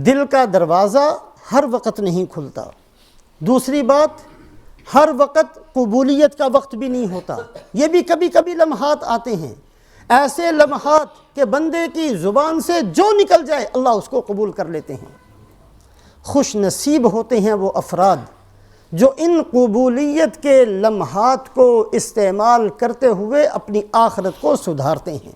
دل کا دروازہ ہر وقت نہیں کھلتا۔ دوسری بات، ہر وقت قبولیت کا وقت بھی نہیں ہوتا، یہ بھی کبھی کبھی لمحات آتے ہیں، ایسے لمحات کہ بندے کی زبان سے جو نکل جائے اللہ اس کو قبول کر لیتے ہیں۔ خوش نصیب ہوتے ہیں وہ افراد جو ان قبولیت کے لمحات کو استعمال کرتے ہوئے اپنی آخرت کو سدھارتے ہیں،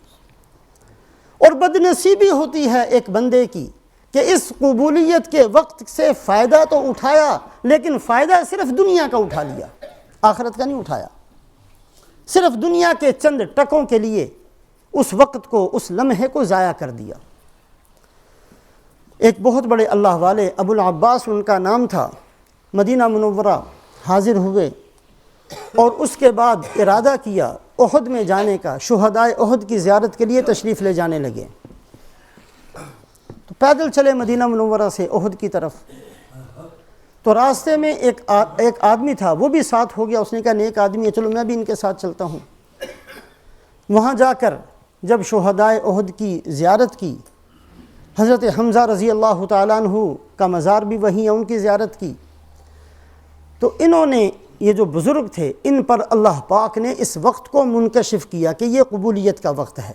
اور بدنصیبی ہوتی ہے ایک بندے کی کہ اس قبولیت کے وقت سے فائدہ تو اٹھایا لیکن فائدہ صرف دنیا کا اٹھا لیا، آخرت کا نہیں اٹھایا، صرف دنیا کے چند ٹکوں کے لیے اس وقت کو، اس لمحے کو ضائع کر دیا۔ ایک بہت بڑے اللہ والے ابو العباس ان کا نام تھا، مدینہ منورہ حاضر ہوئے اور اس کے بعد ارادہ کیا احد میں جانے کا، شہدائے احد کی زیارت کے لیے تشریف لے جانے لگے، تو پیدل چلے مدینہ منورہ سے احد کی طرف، تو راستے میں ایک آدمی تھا، وہ بھی ساتھ ہو گیا، اس نے کہا نیک آدمی ہے، چلو میں بھی ان کے ساتھ چلتا ہوں۔ وہاں جا کر جب شہدائے احد کی زیارت کی، حضرت حمزہ رضی اللہ تعالیٰ عنہ کا مزار بھی وہیں ہے، ان کی زیارت کی، تو انہوں نے، یہ جو بزرگ تھے، ان پر اللہ پاک نے اس وقت کو منکشف کیا کہ یہ قبولیت کا وقت ہے۔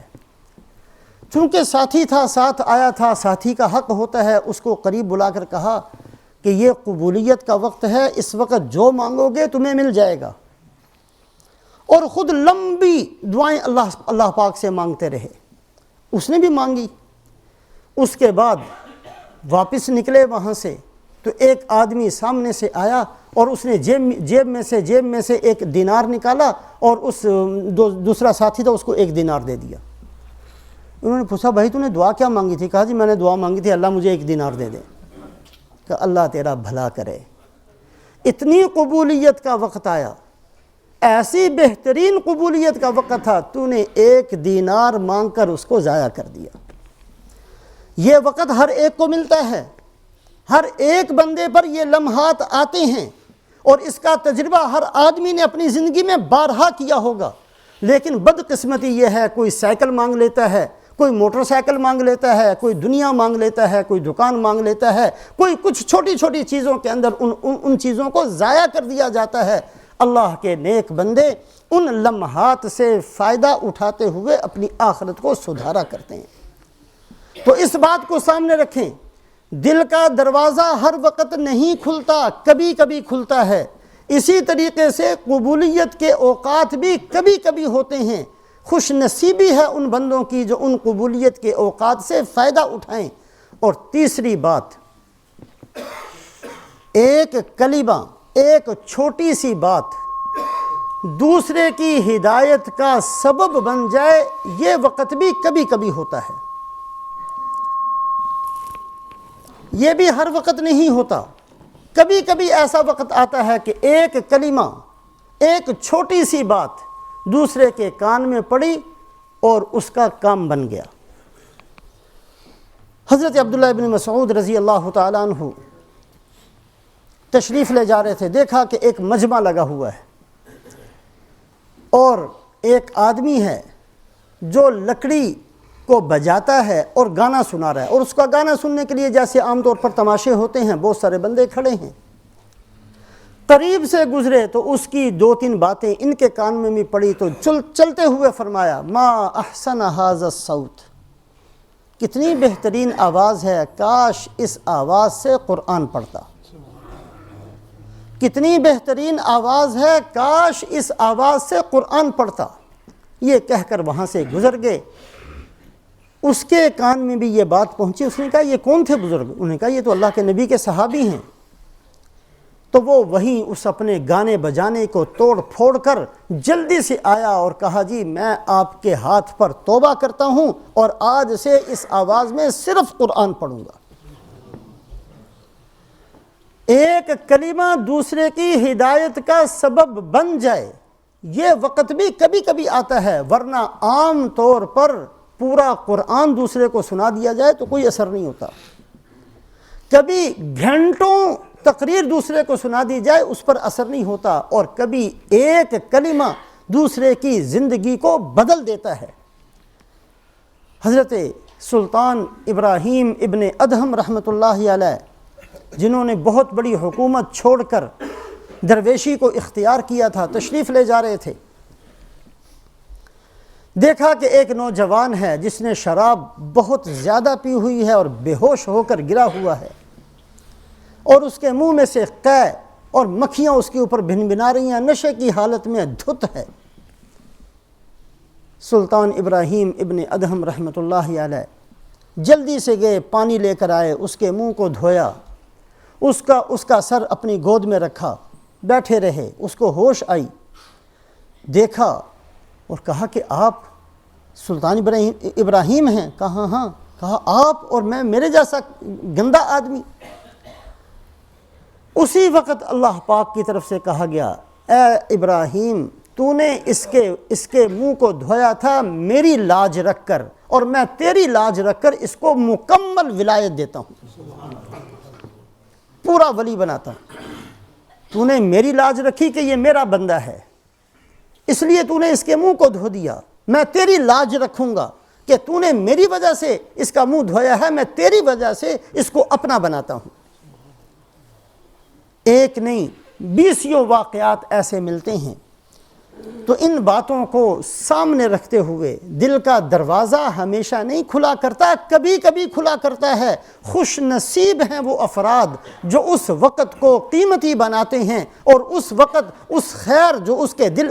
چونکہ ساتھی تھا، ساتھ آیا تھا، ساتھی کا حق ہوتا ہے، اس کو قریب بلا کر کہا کہ یہ قبولیت کا وقت ہے، اس وقت جو مانگو گے تمہیں مل جائے گا، اور خود لمبی دعائیں اللہ پاک سے مانگتے رہے۔ اس نے بھی مانگی، اس کے بعد واپس نکلے وہاں سے تو ایک آدمی سامنے سے آیا اور اس نے جیب میں سے ایک دینار نکالا اور اس دوسرا ساتھی تھا اس کو 1 دینار دے دیا۔ انہوں نے پوچھا بھائی تو نے دعا کیا مانگی تھی؟ کہا جی میں نے دعا مانگی تھی اللہ مجھے 1 دینار دے دے۔ کہ اللہ تیرا بھلا کرے، اتنی قبولیت کا وقت آیا، ایسی بہترین قبولیت کا وقت تھا، تو نے 1 دینار مانگ کر اس کو ضائع کر دیا۔ یہ وقت ہر ایک کو ملتا ہے، ہر ایک بندے پر یہ لمحات آتے ہیں، اور اس کا تجربہ ہر آدمی نے اپنی زندگی میں بارہا کیا ہوگا، لیکن بدقسمتی یہ ہے کوئی سائیکل مانگ لیتا ہے، کوئی موٹر سائیکل مانگ لیتا ہے، کوئی دنیا مانگ لیتا ہے، کوئی دکان مانگ لیتا ہے، کوئی کچھ چھوٹی چھوٹی چیزوں کے اندر ان چیزوں کو ضائع کر دیا جاتا ہے۔ اللہ کے نیک بندے ان لمحات سے فائدہ اٹھاتے ہوئے اپنی آخرت کو سدھارا کرتے ہیں۔ تو اس بات کو سامنے رکھیں، دل کا دروازہ ہر وقت نہیں کھلتا، کبھی کبھی کھلتا ہے۔ اسی طریقے سے قبولیت کے اوقات بھی کبھی کبھی ہوتے ہیں، خوش نصیبی ہے ان بندوں کی جو ان قبولیت کے اوقات سے فائدہ اٹھائیں۔ اور تیسری بات، ایک کلمہ، ایک چھوٹی سی بات دوسرے کی ہدایت کا سبب بن جائے، یہ وقت بھی کبھی کبھی ہوتا ہے، یہ بھی ہر وقت نہیں ہوتا۔ کبھی کبھی ایسا وقت آتا ہے کہ ایک کلمہ، ایک چھوٹی سی بات دوسرے کے کان میں پڑی اور اس کا کام بن گیا۔ حضرت عبداللہ ابن مسعود رضی اللہ تعالیٰ عنہ تشریف لے جا رہے تھے، دیکھا کہ ایک مجمع لگا ہوا ہے اور ایک آدمی ہے جو لکڑی کو بجاتا ہے اور گانا سنا رہا ہے، اور اس کا گانا سننے کے لیے جیسے عام طور پر تماشے ہوتے ہیں بہت سارے بندے کھڑے ہیں۔ قریب سے گزرے تو اس کی 2-3 باتیں ان کے کان میں بھی پڑی، تو چلتے ہوئے فرمایا ما احسن ھذا الصوت، کتنی بہترین آواز ہے، کاش اس آواز سے قرآن پڑھتا، کتنی بہترین آواز ہے، کاش اس آواز سے قرآن پڑھتا۔ یہ کہہ کر وہاں سے گزر گئے، اس کے کان میں بھی یہ بات پہنچی، اس نے کہا یہ کون تھے بزرگ؟ انہوں نے کہا یہ تو اللہ کے نبی کے صحابی ہیں۔ تو وہ وہیں اس اپنے گانے بجانے کو توڑ پھوڑ کر جلدی سے آیا اور کہا جی میں آپ کے ہاتھ پر توبہ کرتا ہوں اور آج سے اس آواز میں صرف قرآن پڑھوں گا۔ ایک کلمہ دوسرے کی ہدایت کا سبب بن جائے، یہ وقت بھی کبھی کبھی آتا ہے، ورنہ عام طور پر پورا قرآن دوسرے کو سنا دیا جائے تو کوئی اثر نہیں ہوتا۔ کبھی گھنٹوں تقریر دوسرے کو سنا دی جائے اس پر اثر نہیں ہوتا، اور کبھی ایک کلمہ دوسرے کی زندگی کو بدل دیتا ہے۔ حضرت سلطان ابراہیم ابن ادہم رحمۃ اللہ علیہ، جنہوں نے بہت بڑی حکومت چھوڑ کر درویشی کو اختیار کیا تھا، تشریف لے جا رہے تھے، دیکھا کہ ایک نوجوان ہے جس نے شراب بہت زیادہ پی ہوئی ہے اور بے ہوش ہو کر گرا ہوا ہے، اور اس کے منہ میں سے قے اور مکھیاں اس کے اوپر بھن بھنا رہی ہیں، نشے کی حالت میں دھت ہے۔ سلطان ابراہیم ابن ادہم رحمۃ اللہ علیہ جلدی سے گئے، پانی لے کر آئے، اس کے منہ کو دھویا، اس کا سر اپنی گود میں رکھا، بیٹھے رہے، اس کو ہوش آئی، دیکھا اور کہا کہ آپ سلطان ابراہیم ہیں؟ کہا ہاں۔ کہا آپ اور میں، میرے جیسا گندا آدمی؟ اسی وقت اللہ پاک کی طرف سے کہا گیا، اے ابراہیم تو نے اس کے منہ کو دھویا تھا میری لاج رکھ کر، اور میں تیری لاج رکھ کر اس کو مکمل ولایت دیتا ہوں، پورا ولی بناتا ہوں۔ تو نے میری لاج رکھی کہ یہ میرا بندہ ہے، اس لیے تو نے اس کے منہ کو دھو دیا، میں تیری لاج رکھوں گا کہ تو نے میری وجہ سے اس کا منہ دھویا ہے، میں تیری وجہ سے اس کو اپنا بناتا ہوں۔ ایک نہیں 20 واقعات ایسے ملتے ہیں۔ تو ان باتوں کو سامنے رکھتے ہوئے دل کا دروازہ ہمیشہ نہیں کھلا کرتا، کبھی کبھی کھلا کرتا ہے۔ خوش نصیب ہیں وہ افراد جو اس وقت کو قیمتی بناتے ہیں، اور اس وقت اس خیر جو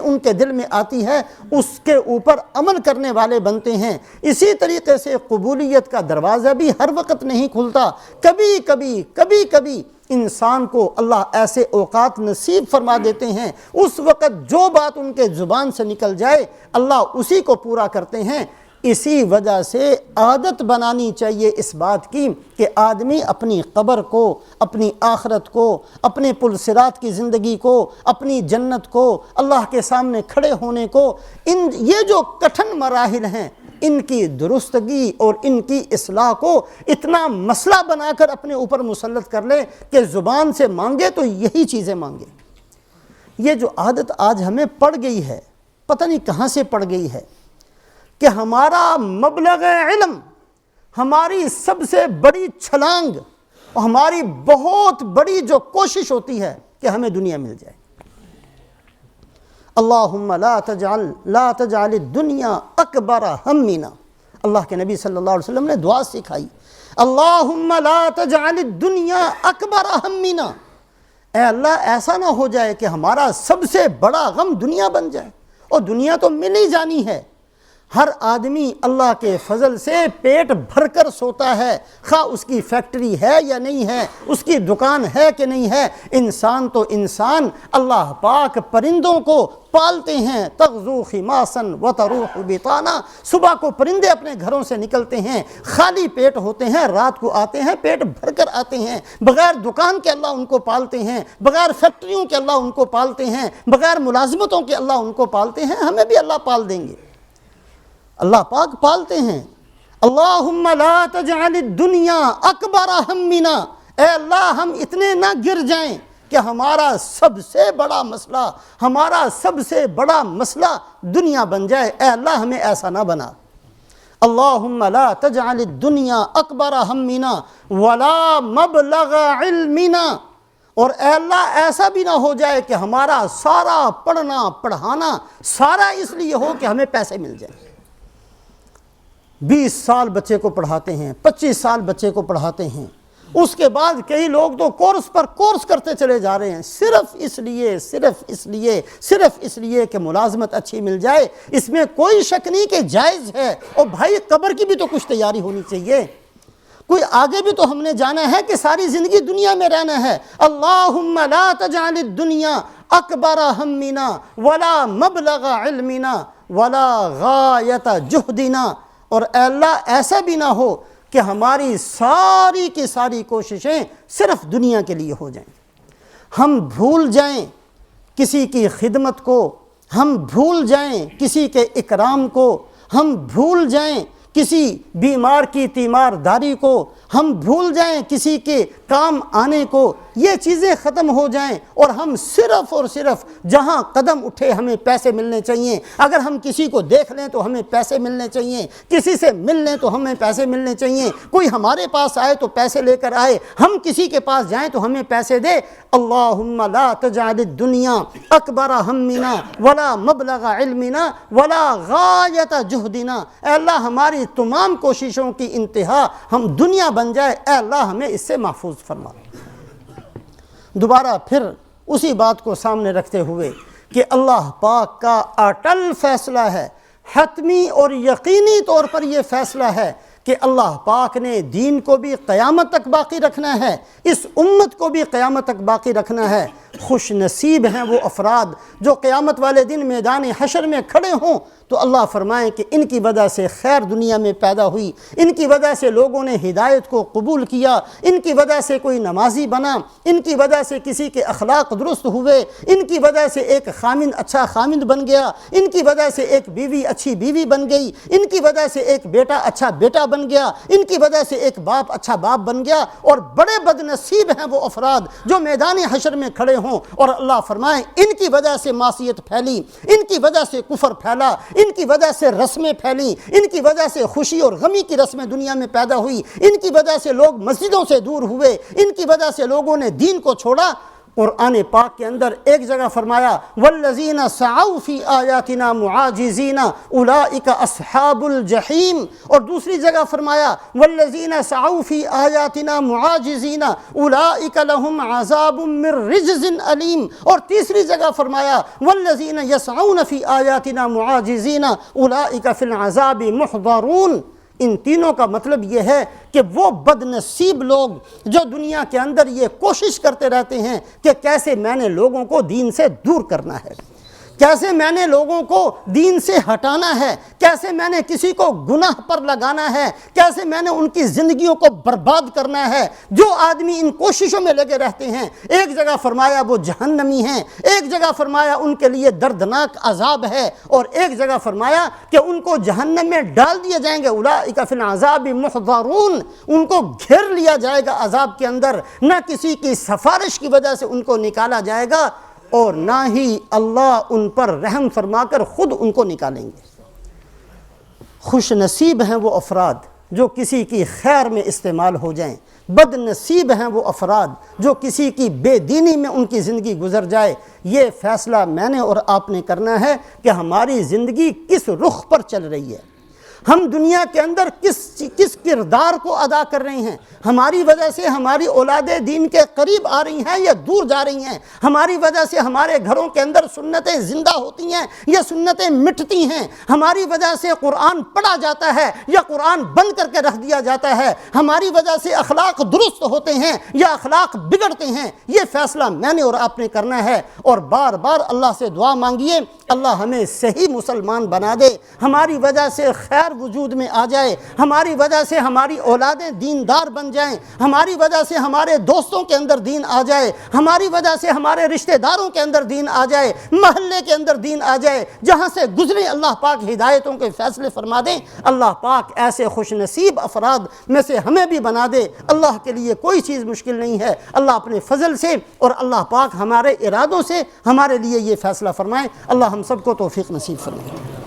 ان کے دل میں آتی ہے اس کے اوپر عمل کرنے والے بنتے ہیں۔ اسی طریقے سے قبولیت کا دروازہ بھی ہر وقت نہیں کھلتا، کبھی کبھی انسان کو اللہ ایسے اوقات نصیب فرما دیتے ہیں، اس وقت جو بات ان کے زبان سے نکل جائے اللہ اسی کو پورا کرتے ہیں۔ اسی وجہ سے عادت بنانی چاہیے اس بات کی کہ آدمی اپنی قبر کو، اپنی آخرت کو، اپنے پلسرات کی زندگی کو، اپنی جنت کو، اللہ کے سامنے کھڑے ہونے کو، یہ جو کٹھن مراحل ہیں ان کی درستگی اور ان کی اصلاح کو اتنا مسئلہ بنا کر اپنے اوپر مسلط کر لے کہ زبان سے مانگے تو یہی چیزیں مانگے۔ یہ جو عادت آج ہمیں پڑ گئی ہے، پتہ نہیں کہاں سے پڑ گئی ہے، کہ ہمارا مبلغ علم، ہماری سب سے بڑی چھلانگ اور ہماری بہت بڑی جو کوشش ہوتی ہے کہ ہمیں دنیا مل جائے۔ اللہم لا تجعل الدنیا اکبر ہمنا، اللہ کے نبی صلی اللہ علیہ وسلم نے دعا سکھائی، اللہم لا تجعل الدنیا اکبر ہمنا، اے اللہ ایسا نہ ہو جائے کہ ہمارا سب سے بڑا غم دنیا بن جائے، اور دنیا تو مل ہی جانی ہے۔ ہر آدمی اللہ کے فضل سے پیٹ بھر کر سوتا ہے، خواہ اس کی فیکٹری ہے یا نہیں ہے، اس کی دکان ہے کہ نہیں ہے۔ انسان تو انسان، اللہ پاک پرندوں کو پالتے ہیں، تغزو خماسا وتروح بطانا، صبح کو پرندے اپنے گھروں سے نکلتے ہیں، خالی پیٹ ہوتے ہیں، رات کو آتے ہیں، پیٹ بھر کر آتے ہیں، بغیر دکان کے اللہ ان کو پالتے ہیں، بغیر فیکٹریوں کے اللہ ان کو پالتے ہیں، بغیر ملازمتوں کے اللہ ان کو پالتے ہیں، ہمیں بھی اللہ پال دیں گے، اللہ پاک پالتے ہیں۔ اللہم لا تجعل الدنیا اکبر ہمنا، اے اللہ ہم اتنے نہ گر جائیں کہ ہمارا سب سے بڑا مسئلہ، ہمارا سب سے بڑا مسئلہ دنیا بن جائے، اے اللہ ہمیں ایسا نہ بنا۔ اللہم لا تجعل الدنیا اکبر ہمنا ولا مبلغ علمنا، اور اے اللہ ایسا بھی نہ ہو جائے کہ ہمارا سارا پڑھنا پڑھانا سارا اس لیے ہو کہ ہمیں پیسے مل جائیں۔ 20 سال بچے کو پڑھاتے ہیں، 25 سال بچے کو پڑھاتے ہیں، اس کے بعد کئی لوگ تو کورس پر کورس کرتے چلے جا رہے ہیں، صرف اس لیے کہ ملازمت اچھی مل جائے۔ اس میں کوئی شک نہیں کہ جائز ہے، اور بھائی قبر کی بھی تو کچھ تیاری ہونی چاہیے، کوئی آگے بھی تو ہم نے جانا ہے کہ ساری زندگی دنیا میں رہنا ہے۔ اللہم لا تجعل الدنیا اکبر ہمنا ولا مبلغ علمنا ولا غایت جہدنا، اور اے اللہ ایسا بھی نہ ہو کہ ہماری ساری کی ساری کوششیں صرف دنیا کے لیے ہو جائیں، ہم بھول جائیں کسی کی خدمت کو، ہم بھول جائیں کسی کے اکرام کو، ہم بھول جائیں کسی بیمار کی تیمار داری کو، ہم بھول جائیں کسی کے کام آنے کو، یہ چیزیں ختم ہو جائیں اور ہم صرف اور صرف جہاں قدم اٹھے ہمیں پیسے ملنے چاہیے، اگر ہم کسی کو دیکھ لیں تو ہمیں پیسے ملنے چاہیے، کسی سے مل لیں تو ہمیں پیسے ملنے چاہیے، کوئی ہمارے پاس آئے تو پیسے لے کر آئے، ہم کسی کے پاس جائیں تو ہمیں پیسے دے۔ اللہم لا تجعل الدنیا اکبر ہمنا ولا مبلغ علمنا ولا غایت جہدنا، اے اللہ ہماری تمام کوششوں کی انتہا ہم دنیا بن جائے، اے اللہ ہمیں اس سے محفوظ فرما۔ دوبارہ پھر اسی بات کو سامنے رکھتے ہوئے کہ اللہ پاک کا اٹل فیصلہ ہے، حتمی اور یقینی طور پر یہ فیصلہ ہے کہ اللہ پاک نے دین کو بھی قیامت تک باقی رکھنا ہے، اس امت کو بھی قیامت تک باقی رکھنا ہے۔ خوش نصیب ہیں وہ افراد جو قیامت والے دن میدان حشر میں کھڑے ہوں تو اللہ فرمائیں کہ ان کی وجہ سے خیر دنیا میں پیدا ہوئی، ان کی وجہ سے لوگوں نے ہدایت کو قبول کیا، ان کی وجہ سے کوئی نمازی بنا، ان کی وجہ سے کسی کے اخلاق درست ہوئے، ان کی وجہ سے ایک خامند اچھا خامند بن گیا، ان کی وجہ سے ایک بیوی اچھی بیوی بن گئی، ان کی وجہ سے ایک بیٹا اچھا بیٹا بن گیا، ان کی وجہ سے ایک باپ اچھا باپ بن گیا۔ اور بڑے بد نصیب ہیں وہ افراد جو میدان حشر میں کھڑے ہوں اور اللہ فرمائیں ان کی وجہ سے معصیت پھیلی، ان کی وجہ سے کفر پھیلا، ان کی وجہ سے رسمیں پھیلیں، ان کی وجہ سے خوشی اور غمی کی رسمیں دنیا میں پیدا ہوئی، ان کی وجہ سے لوگ مسجدوں سے دور ہوئے، ان کی وجہ سے لوگوں نے دین کو چھوڑا۔ قرآن پاک کے اندر ایک جگہ فرمایا والذین سعوا فی آیاتنا معاجزین اولئک اصحاب الجحیم، اور دوسری جگہ فرمایا والذین سعوا فی آیاتنا معاجزین اولئک لهم عذاب من رجز علیم، اور تیسری جگہ فرمایا والذین یسعون فی آیاتنا معاجزین اولئک فی العذاب محضرون۔ ان تینوں کا مطلب یہ ہے کہ وہ بد نصیب لوگ جو دنیا کے اندر یہ کوشش کرتے رہتے ہیں کہ کیسے میں نے لوگوں کو دین سے دور کرنا ہے، کیسے میں نے لوگوں کو دین سے ہٹانا ہے، کیسے میں نے کسی کو گناہ پر لگانا ہے، کیسے میں نے ان کی زندگیوں کو برباد کرنا ہے۔ جو آدمی ان کوششوں میں لگے رہتے ہیں، ایک جگہ فرمایا وہ جہنمی ہیں، ایک جگہ فرمایا ان کے لیے دردناک عذاب ہے، اور ایک جگہ فرمایا کہ ان کو جہنم میں ڈال دیے جائیں گے، اولئک فی العذاب محضرون، ان کو گھیر لیا جائے گا عذاب کے اندر، نہ کسی کی سفارش کی وجہ سے ان کو نکالا جائے گا اور نہ ہی اللہ ان پر رحم فرما کر خود ان کو نکالیں گے۔ خوش نصیب ہیں وہ افراد جو کسی کی خیر میں استعمال ہو جائیں، بد نصیب ہیں وہ افراد جو کسی کی بے دینی میں ان کی زندگی گزر جائے۔ یہ فیصلہ میں نے اور آپ نے کرنا ہے کہ ہماری زندگی کس رخ پر چل رہی ہے، ہم دنیا کے اندر کس کردار کو ادا کر رہے ہیں، ہماری وجہ سے ہماری اولادیں دین کے قریب آ رہی ہیں یا دور جا رہی ہیں، ہماری وجہ سے ہمارے گھروں کے اندر سنتیں زندہ ہوتی ہیں یا سنتیں مٹتی ہیں، ہماری وجہ سے قرآن پڑھا جاتا ہے یا قرآن بند کر کے رکھ دیا جاتا ہے، ہماری وجہ سے اخلاق درست ہوتے ہیں یا اخلاق بگڑتے ہیں۔ یہ فیصلہ میں نے اور آپ نے کرنا ہے، اور بار بار اللہ سے دعا مانگیے اللہ ہمیں صحیح مسلمان بنا دے، ہماری وجہ سے خیر وجود میں آ جائے، ہماری وجہ سے ہماری اولادیں دیندار بن جائیں، ہماری وجہ سے ہمارے دوستوں کے اندر دین آ جائے، ہماری وجہ سے ہمارے رشتہ داروں کے اندر دین آ جائے، محلے کے اندر دین آ جائے، جہاں سے گزرے اللہ پاک ہدایتوں کے فیصلے فرما دیں۔ اللہ پاک ایسے خوش نصیب افراد میں سے ہمیں بھی بنا دے۔ اللہ کے لیے کوئی چیز مشکل نہیں ہے، اللہ اپنے فضل سے اور اللہ پاک ہمارے ارادوں سے ہمارے لیے یہ فیصلہ فرمائے۔ اللہ ہم سب کو توفیق نصیب فرمائے۔